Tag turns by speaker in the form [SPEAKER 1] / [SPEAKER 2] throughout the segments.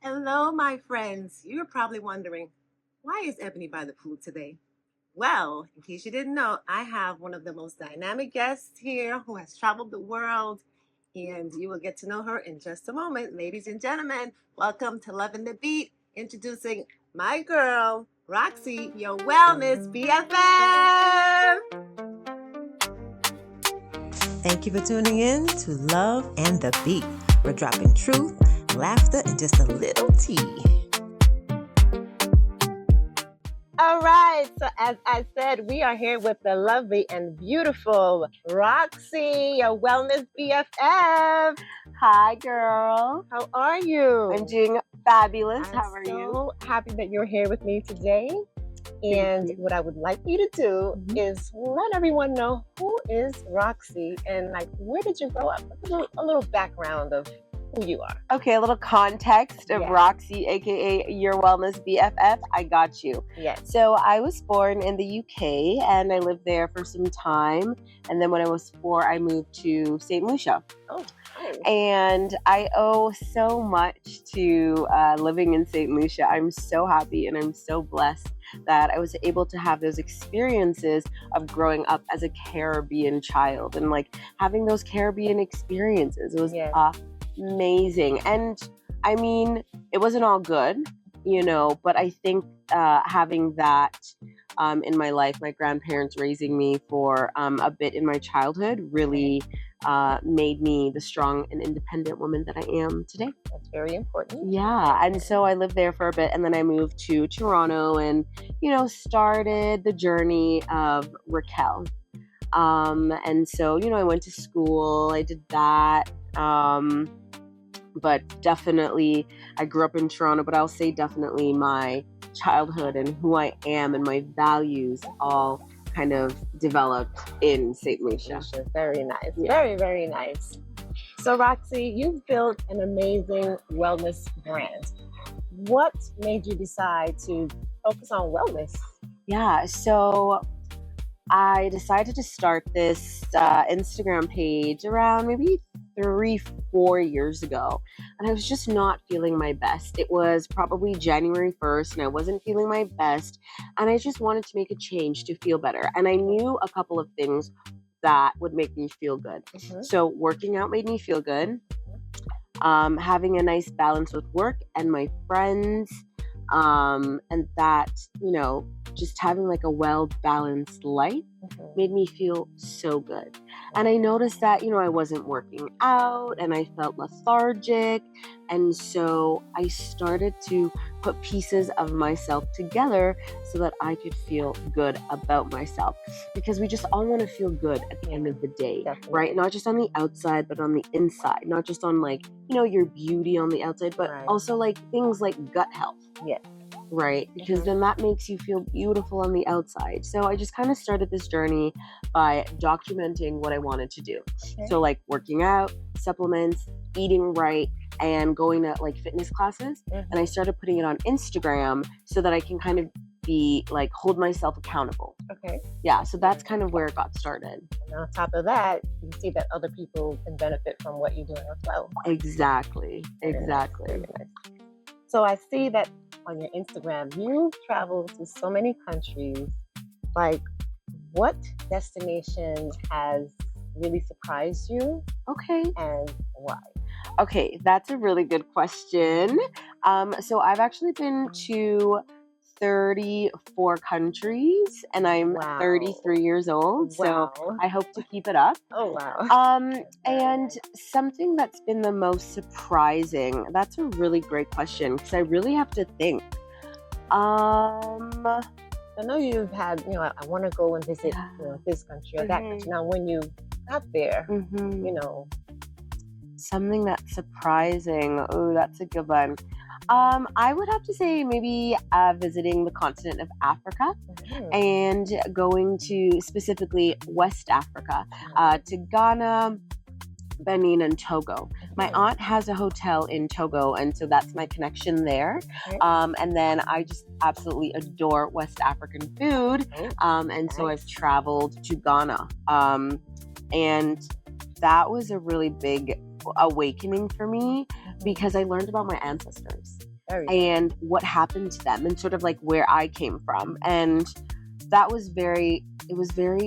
[SPEAKER 1] Hello, my friends. You're probably wondering, why is Ebony by the pool today? Well, in case you didn't know, I have one of the most dynamic guests here who has traveled the world, and you will get to know her in just a moment. Ladies and gentlemen, welcome to Loving the Beat. Introducing my girl, Roxy, your wellness BFF. Thank you for tuning in to Love and the Beat. We're dropping truth, laughter, and just a little tea. All right, so as I said, we are here with the lovely and beautiful Roxy, your wellness BFF.
[SPEAKER 2] Hi, girl.
[SPEAKER 1] How are you?
[SPEAKER 2] I'm doing fabulous. How are you?
[SPEAKER 1] I'm so happy that you're here with me today. And what I would like you to do is let everyone know who is Roxy and where did you grow up? A little background of who you are.
[SPEAKER 2] Okay, a little context of Roxy, aka Your Wellness BFF. I got you.
[SPEAKER 1] Yes.
[SPEAKER 2] So I was born in the UK and I lived there for some time. And then when I was 4, I moved to St. Lucia.
[SPEAKER 1] Oh.
[SPEAKER 2] And I owe so much to living in St. Lucia. I'm so happy and I'm so blessed that I was able to have those experiences of growing up as a Caribbean child and having those Caribbean experiences. It was amazing. And I mean, it wasn't all good, but I think having that in my life, my grandparents raising me for a bit in my childhood really made me the strong and independent woman that I am today.
[SPEAKER 1] That's very important.
[SPEAKER 2] Yeah. And so I lived there for a bit and then I moved to Toronto and, started the journey of Raquel. And so, I went to school, I did that. But definitely I grew up in Toronto, but I'll say definitely my childhood and who I am and my values all kind of developed in St. Lucia.
[SPEAKER 1] Very nice. Very, very nice. So Roxy, you've built an amazing wellness brand. What made you decide to focus on wellness?
[SPEAKER 2] Yeah, so I decided to start this Instagram page around maybe 3-4 years ago, and I was just not feeling my best. It was probably January 1st and I wasn't feeling my best, and I just wanted to make a change to feel better, and I knew a couple of things that would make me feel good. So working out made me feel good, having a nice balance with work and my friends, and that, just having a well-balanced life made me feel so good. And I noticed that, I wasn't working out and I felt lethargic. And so I started to put pieces of myself together so that I could feel good about myself. Because we just all want to feel good at the end of the day, right? Not just on the outside, but on the inside. Not just on your beauty on the outside, but also things like gut health.
[SPEAKER 1] Yes.
[SPEAKER 2] Right? Because then that makes you feel beautiful on the outside. So I just kind of started this journey by documenting what I wanted to do. So working out, supplements, eating right, and going to fitness classes. And I started putting it on Instagram so that I can kind of be hold myself accountable.
[SPEAKER 1] Okay.
[SPEAKER 2] Yeah, so that's kind of where it got started.
[SPEAKER 1] And on top of that, you see that other people can benefit from what you're doing as well.
[SPEAKER 2] Exactly.
[SPEAKER 1] Very nice. So I see that on your Instagram, you travel to so many countries. What destination has really surprised you?
[SPEAKER 2] Okay.
[SPEAKER 1] And why?
[SPEAKER 2] Okay, that's a really good question. So I've actually been to 34 countries and I'm 33 years old. So I hope to keep it up.
[SPEAKER 1] Oh, wow.
[SPEAKER 2] And something that's been the most surprising, that's a really great question because I really have to think.
[SPEAKER 1] I know you've had, I want to go and visit this country or that country. Now, when you got there,
[SPEAKER 2] something that's surprising. Oh, that's a good one. I would have to say maybe visiting the continent of Africa and going to specifically West Africa, to Ghana, Benin, and Togo. My aunt has a hotel in Togo, and so that's my connection there. And then I just absolutely adore West African food, and so I've traveled to Ghana. And that was a really big awakening for me because I learned about my ancestors. and what happened to them and sort of like where I came from. And that was very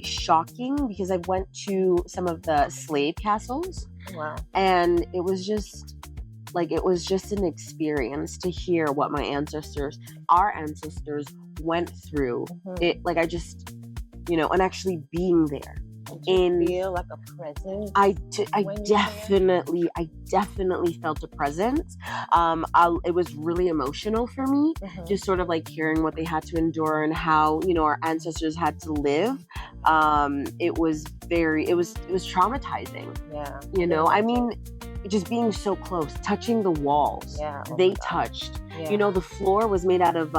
[SPEAKER 2] shocking because I went to some of the slave castles.
[SPEAKER 1] Wow.
[SPEAKER 2] And it was just an experience to hear what our ancestors went through. It, like, I just, and actually being there.
[SPEAKER 1] Did you feel like a presence?
[SPEAKER 2] I definitely felt a presence. It was really emotional for me, just sort of like hearing what they had to endure and how, our ancestors had to live. It was traumatizing.
[SPEAKER 1] Yeah.
[SPEAKER 2] I mean, just being so close, touching the walls.
[SPEAKER 1] Yeah.
[SPEAKER 2] They touched. Yeah. The floor was made out of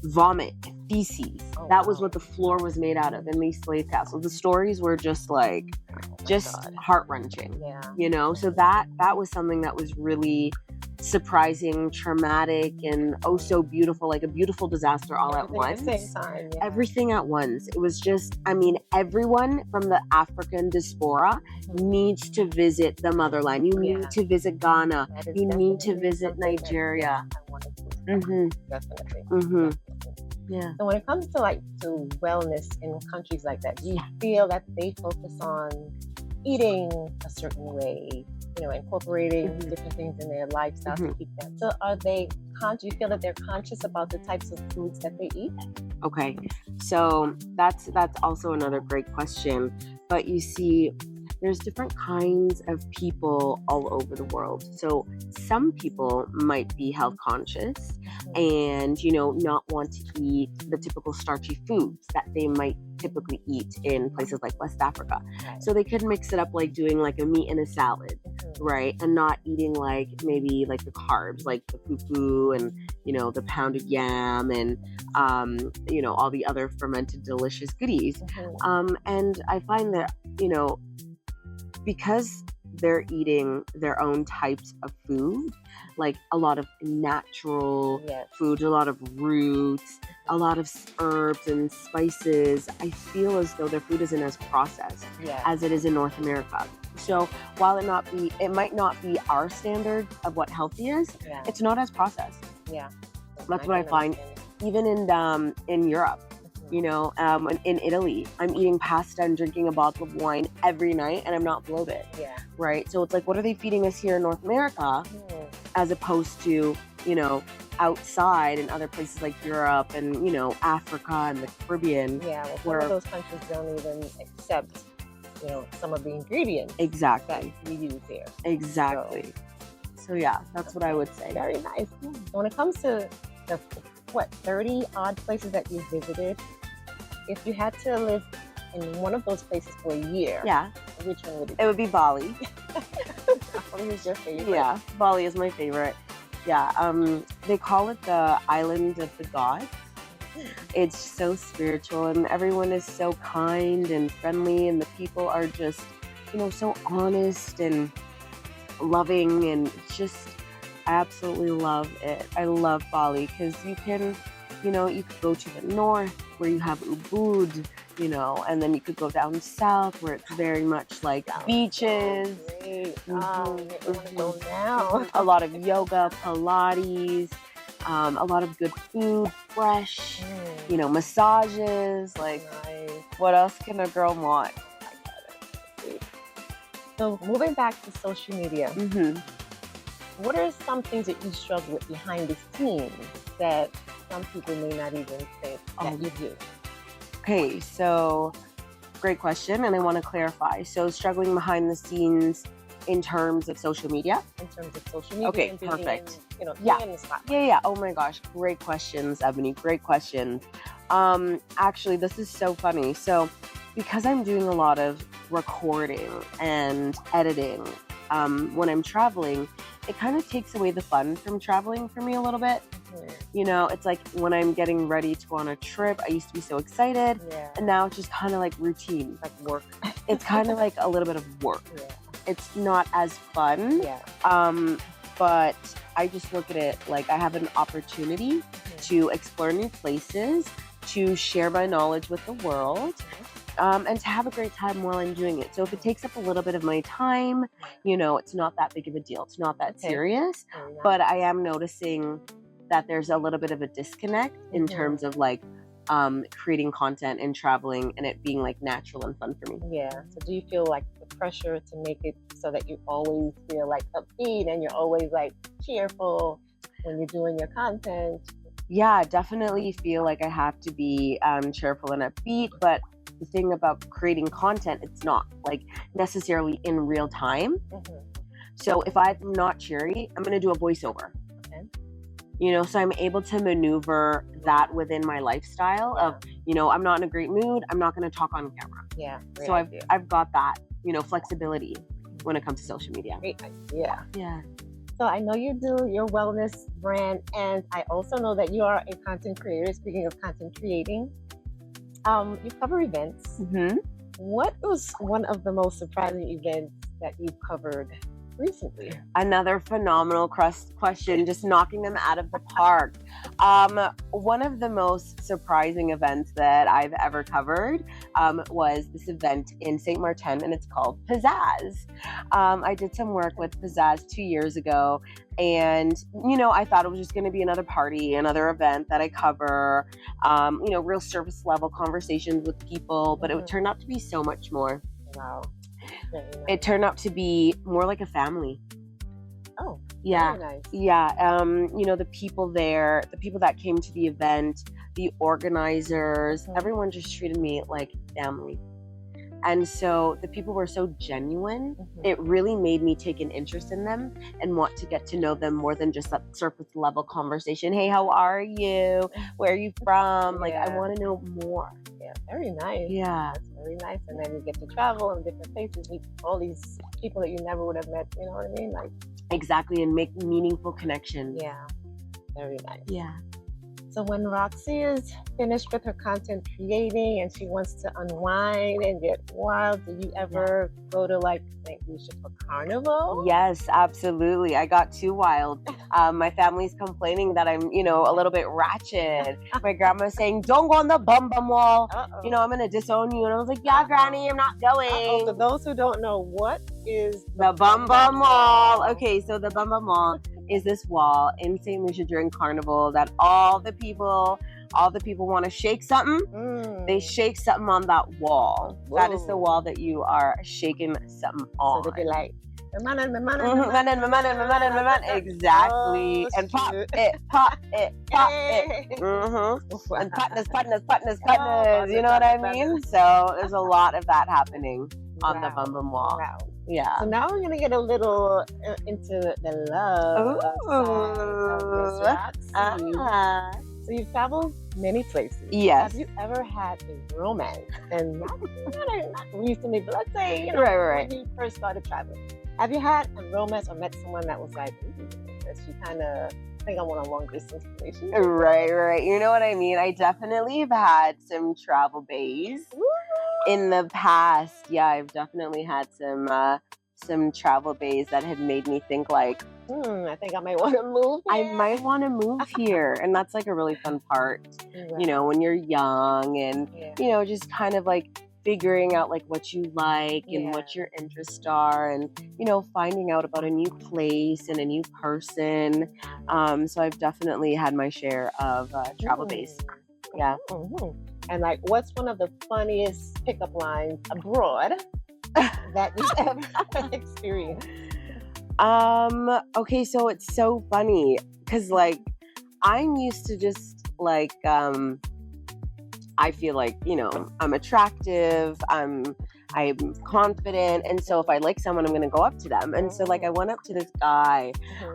[SPEAKER 2] vomit, feces. That was what the floor was made out of in these slave castles. The stories were just heart-wrenching.
[SPEAKER 1] Yeah.
[SPEAKER 2] So that was something that was really surprising, traumatic, and oh so beautiful, like a beautiful disaster all at once.
[SPEAKER 1] At the same time. Yeah.
[SPEAKER 2] Everything at once. It was just, everyone from the African diaspora needs to visit the motherland. You need to visit Ghana. You need to visit Nigeria.
[SPEAKER 1] I wanted to.
[SPEAKER 2] Definitely. Yeah.
[SPEAKER 1] So when it comes to wellness in countries like that, do you feel that they focus on eating a certain way, incorporating different things in their lifestyle to keep that? So do you feel that they're conscious about the types of foods that they eat?
[SPEAKER 2] Okay. So that's also another great question. But you see, there's different kinds of people all over the world. So some people might be health conscious and, not want to eat the typical starchy foods that they might typically eat in places like West Africa.
[SPEAKER 1] Right.
[SPEAKER 2] So they could mix it up like doing like a meat in a salad, right? And not eating maybe the carbs, like the fufu and, the pounded yam and, all the other fermented delicious goodies. And I find that, because they're eating their own types of food, like a lot of natural food, a lot of roots, a lot of herbs and spices, I feel as though their food isn't as processed as it is in North America. So while it might not be our standard of what healthy is, it's not as processed.
[SPEAKER 1] Yeah.
[SPEAKER 2] That's what I find. Even in Europe, in Italy, I'm eating pasta and drinking a bottle of wine every night and I'm not bloated.
[SPEAKER 1] Yeah.
[SPEAKER 2] Right? So it's like, what are they feeding us here in North America as opposed to, outside in other places like Europe and, Africa and the Caribbean.
[SPEAKER 1] Yeah, well, some of those countries don't even accept, some of the ingredients that we use here.
[SPEAKER 2] Exactly. So yeah, that's what I would say.
[SPEAKER 1] Very nice. So when it comes to the 30 odd places that you visited, if you had to live in one of those places for a year, which one would it be?
[SPEAKER 2] It would be Bali.
[SPEAKER 1] Bali is your favorite?
[SPEAKER 2] Yeah, Bali is my favorite. Yeah, they call it the island of the gods. It's so spiritual and everyone is so kind and friendly and the people are just, so honest and loving and just, I absolutely love it. I love Bali because you can, you could go to the north where you have Ubud, and then you could go down south where it's very much like beaches.
[SPEAKER 1] Great. I want to go now.
[SPEAKER 2] A lot of yoga, Pilates, a lot of good food, fresh, massages. Like,
[SPEAKER 1] nice.
[SPEAKER 2] What else can a girl want?
[SPEAKER 1] So moving back to social media, what are some things that you struggle with behind the scenes that some people may not even think that you do?
[SPEAKER 2] Okay, so great question, and I want to clarify. So struggling behind the scenes in terms of social media?
[SPEAKER 1] In terms of social media.
[SPEAKER 2] Okay, perfect.
[SPEAKER 1] In the spotlight.
[SPEAKER 2] Yeah. Oh my gosh, great questions, Ebony. Great questions. Actually, this is so funny. So because I'm doing a lot of recording and editing when I'm traveling, it kind of takes away the fun from traveling for me a little bit. It's like when I'm getting ready to go on a trip, I used to be so excited, and now it's just kind of like routine,
[SPEAKER 1] like work.
[SPEAKER 2] It's kind of like a little bit of work. It's not as fun, but I just look at it like I have an opportunity to explore new places, to share my knowledge with the world, and to have a great time while I'm doing it. So if it takes up a little bit of my time, it's not that big of a deal. It's not that serious, but I am noticing that there's a little bit of a disconnect in terms of like creating content and traveling and it being like natural and fun for me.
[SPEAKER 1] Yeah. So do you feel like the pressure to make it so that you always feel like upbeat and you're always like cheerful when you're doing your content?
[SPEAKER 2] Yeah, definitely feel like I have to be cheerful and upbeat, but the thing about creating content, it's not like necessarily in real time. So if I'm not cheery, I'm going to do a voiceover. So I'm able to maneuver that within my lifestyle of, I'm not in a great mood. I'm not going to talk on camera.
[SPEAKER 1] Yeah.
[SPEAKER 2] So I've got that, flexibility when it comes to social media.
[SPEAKER 1] Great idea.
[SPEAKER 2] Yeah.
[SPEAKER 1] So I know you do your wellness brand, and I also know that you are a content creator. Speaking of content creating, you cover events. What was one of the most surprising events that you covered recently?
[SPEAKER 2] Another phenomenal question, just knocking them out of the park. One of the most surprising events that I've ever covered was this event in St. Martin, and it's called Pizzazz. I did some work with Pizzazz 2 years ago, and I thought it was just going to be another party, another event that I cover, real surface level conversations with people, but it turned out to be so much more.
[SPEAKER 1] Wow.
[SPEAKER 2] It turned out to be more like a family.
[SPEAKER 1] Oh,
[SPEAKER 2] yeah.
[SPEAKER 1] Very nice.
[SPEAKER 2] Yeah. The people there, the people that came to the event, the organizers, everyone just treated me like family. And so the people were so genuine. It really made me take an interest in them and want to get to know them more than just that surface level conversation. Hey, how are you? Where are you from? Like, I want to know more.
[SPEAKER 1] Yeah, very nice.
[SPEAKER 2] Yeah.
[SPEAKER 1] That's very nice. And then you get to travel in different places, meet all these people that you never would have met, you know what I mean? Like,
[SPEAKER 2] exactly, and make meaningful connections.
[SPEAKER 1] Yeah, very nice.
[SPEAKER 2] Yeah.
[SPEAKER 1] So when Roxy is finished with her content creating and she wants to unwind and get wild, do you ever go to like St. Lucia for Carnival?
[SPEAKER 2] Yes, absolutely. I got too wild. My family's complaining that I'm, a little bit ratchet. My grandma's saying, don't go on the Bum Bum Wall. I'm going to disown you. And I was like, yeah, Granny, I'm not going.
[SPEAKER 1] For those who don't know, what is
[SPEAKER 2] the Bum Bum Wall? Okay, so the Bum Bum Wall is this wall in St. Lucia during Carnival that all the people want to shake something. They shake something on that wall. Whoa. That is the wall that you are shaking something on.
[SPEAKER 1] So they'd be like,
[SPEAKER 2] exactly. And pop it. And partners. You know what I mean? So there's a lot of that happening on the Bum Bum Wall.
[SPEAKER 1] Wow.
[SPEAKER 2] Yeah.
[SPEAKER 1] So now we're going to get a little into the love side of this Roxy. So you've traveled many places.
[SPEAKER 2] Yes.
[SPEAKER 1] Have you ever had a romance? And not recently, but let's say,
[SPEAKER 2] right.
[SPEAKER 1] when you first started traveling. Have you had a romance or met someone that was like, she kind of, I think I want a long distance relationship? Right.
[SPEAKER 2] You know what I mean? I definitely have had some travel bays. In the past. Yeah, I've definitely had some travel bays that had made me think like,
[SPEAKER 1] I think I might want to move here.
[SPEAKER 2] I might want to move here. And that's like a really fun part, when you're young and, just kind of like figuring out like what you like and what your interests are and, finding out about a new place and a new person. So I've definitely had my share of travel bays. Yeah.
[SPEAKER 1] And like, what's one of the funniest pickup lines abroad that you've ever experienced?
[SPEAKER 2] Okay, so it's so funny because like I'm used to just like I feel like I'm attractive, I'm confident, and so if I like someone, I'm gonna go up to them. And so like I went up to this guy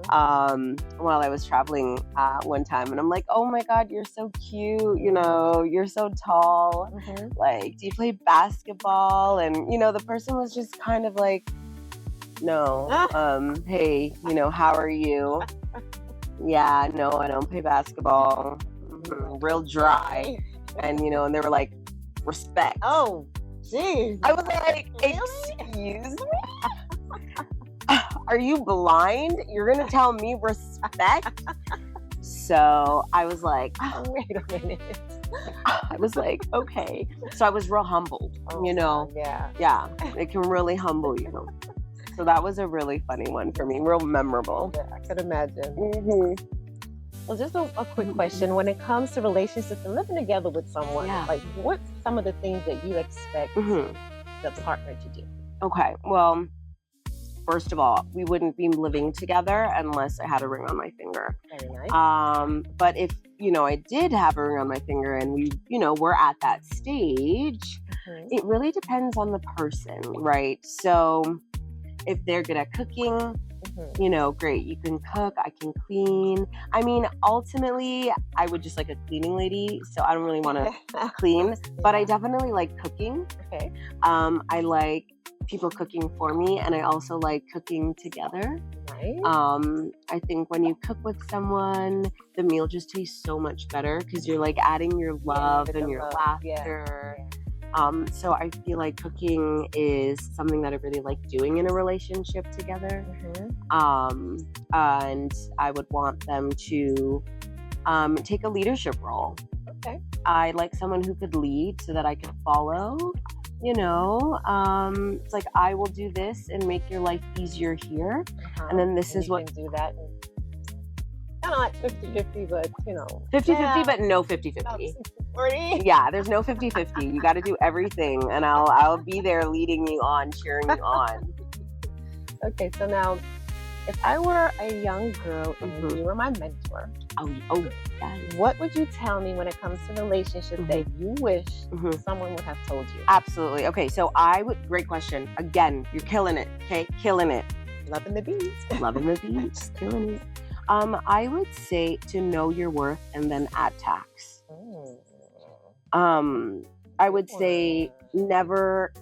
[SPEAKER 2] while I was traveling one time, and I'm like, oh my god, you're so cute, you're so tall, like, do you play basketball? And the person was just kind of like, no, hey, how are you? Yeah, no, I don't play basketball. Real dry. And and they were like, respect.
[SPEAKER 1] Oh, geez.
[SPEAKER 2] I was like, excuse me? Are you blind? You're gonna tell me respect? So I was like,
[SPEAKER 1] wait a minute.
[SPEAKER 2] I was like, okay. So I was real humbled, you know.
[SPEAKER 1] Yeah.
[SPEAKER 2] Yeah, it can really humble you. So that was a really funny one for me, real memorable.
[SPEAKER 1] Yeah, I could imagine.
[SPEAKER 2] Mm-hmm.
[SPEAKER 1] Well, just a quick question. When it comes to relationships and living together with someone,
[SPEAKER 2] Yeah.
[SPEAKER 1] like what's some of the things that you expect
[SPEAKER 2] Mm-hmm.
[SPEAKER 1] the partner to do?
[SPEAKER 2] Okay, well, first of all, we wouldn't be living together unless I had a ring on my finger.
[SPEAKER 1] Very nice.
[SPEAKER 2] But if, I did have a ring on my finger and we, we're at that stage,
[SPEAKER 1] Mhm.
[SPEAKER 2] it really depends on the person, right? So if they're good at cooking,
[SPEAKER 1] Mhm.
[SPEAKER 2] great, you can cook, I can clean. I mean, ultimately, I would just like a cleaning lady, so I don't really want to clean, but I
[SPEAKER 1] Yeah.
[SPEAKER 2] definitely like cooking.
[SPEAKER 1] Okay.
[SPEAKER 2] I like people cooking for me, and I also like cooking together.
[SPEAKER 1] Nice.
[SPEAKER 2] I think when you cook with someone, the meal just tastes so much better because you're like adding your love
[SPEAKER 1] with
[SPEAKER 2] and
[SPEAKER 1] the
[SPEAKER 2] your
[SPEAKER 1] love,
[SPEAKER 2] laughter.
[SPEAKER 1] yeah.
[SPEAKER 2] So I feel like cooking is something that I really like doing in a relationship together.
[SPEAKER 1] Mhm.
[SPEAKER 2] And I would want them to take a leadership role.
[SPEAKER 1] Okay.
[SPEAKER 2] I like someone who could lead so that I could follow. It's like I will do this and make your life easier here. And then this is
[SPEAKER 1] you
[SPEAKER 2] what.
[SPEAKER 1] can do that. Kind of like 50-50, but
[SPEAKER 2] 50-50, but no 50-50.
[SPEAKER 1] 40.
[SPEAKER 2] Yeah, there's no 50-50. You got to do everything, and I'll be there leading you on, cheering you on.
[SPEAKER 1] Okay, so now, if I were a young girl and
[SPEAKER 2] Mhm.
[SPEAKER 1] you were my mentor,
[SPEAKER 2] Oh, yes.
[SPEAKER 1] what would you tell me when it comes to relationships that you wish
[SPEAKER 2] Mhm.
[SPEAKER 1] someone would have told you?
[SPEAKER 2] Absolutely. Okay, so great question. Again, you're killing it. Okay, killing it.
[SPEAKER 1] Loving the bees.
[SPEAKER 2] Loving the beach, killing it. I would say to know your worth and then add tax. I would say never,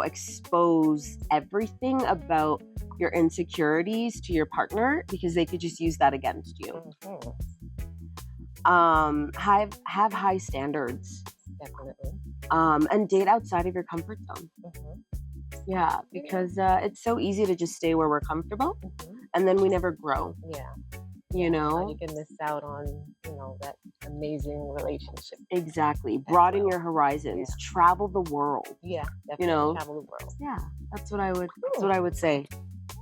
[SPEAKER 2] expose everything about your insecurities to your partner because they could just use that against you. Have high standards.
[SPEAKER 1] Definitely.
[SPEAKER 2] And date outside of your comfort zone. Yeah, because it's so easy to just stay where we're comfortable, and then we never grow.
[SPEAKER 1] Yeah.
[SPEAKER 2] You
[SPEAKER 1] can miss out on, that amazing relationship.
[SPEAKER 2] Exactly. Broaden your horizons. Travel the world.
[SPEAKER 1] Yeah, definitely travel the world.
[SPEAKER 2] Yeah, that's what I would say.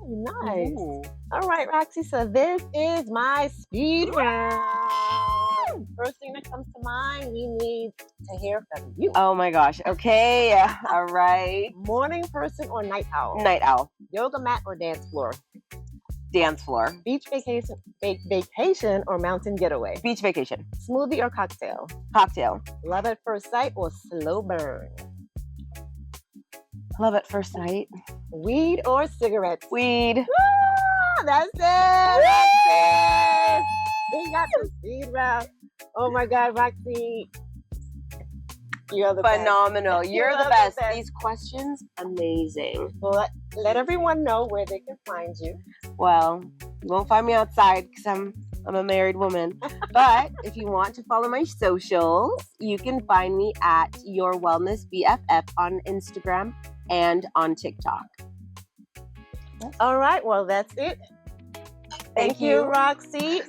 [SPEAKER 1] Nice. All right, Roxy. So this is my speed round. First thing that comes to mind, we need to hear from you.
[SPEAKER 2] Oh my gosh. Okay. All right.
[SPEAKER 1] Morning person or night owl?
[SPEAKER 2] Night owl.
[SPEAKER 1] Yoga mat or dance floor?
[SPEAKER 2] Dance floor.
[SPEAKER 1] Beach vacation or mountain getaway?
[SPEAKER 2] Beach vacation.
[SPEAKER 1] Smoothie or cocktail?
[SPEAKER 2] Cocktail.
[SPEAKER 1] Love at first sight or slow burn?
[SPEAKER 2] Love at first sight.
[SPEAKER 1] Weed or cigarettes?
[SPEAKER 2] Weed.
[SPEAKER 1] Ah, that's it. We got the speed round. Oh my God, Roxy. You're the
[SPEAKER 2] phenomenal.
[SPEAKER 1] best.
[SPEAKER 2] You're the best. These questions, amazing.
[SPEAKER 1] Well, let everyone know where they can find you.
[SPEAKER 2] Well, you won't find me outside because I'm a married woman. But if you want to follow my socials, you can find me at yourwellnessbff on Instagram and on TikTok.
[SPEAKER 1] All right. Well, that's it. Thank you, Roxy.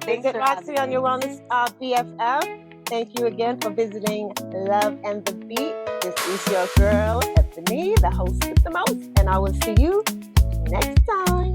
[SPEAKER 1] Visit Roxy on Your Wellness BFF. Thank you again for visiting Love and the Beat. This is your girl, Ebony, the host with the most, and I will see you next time.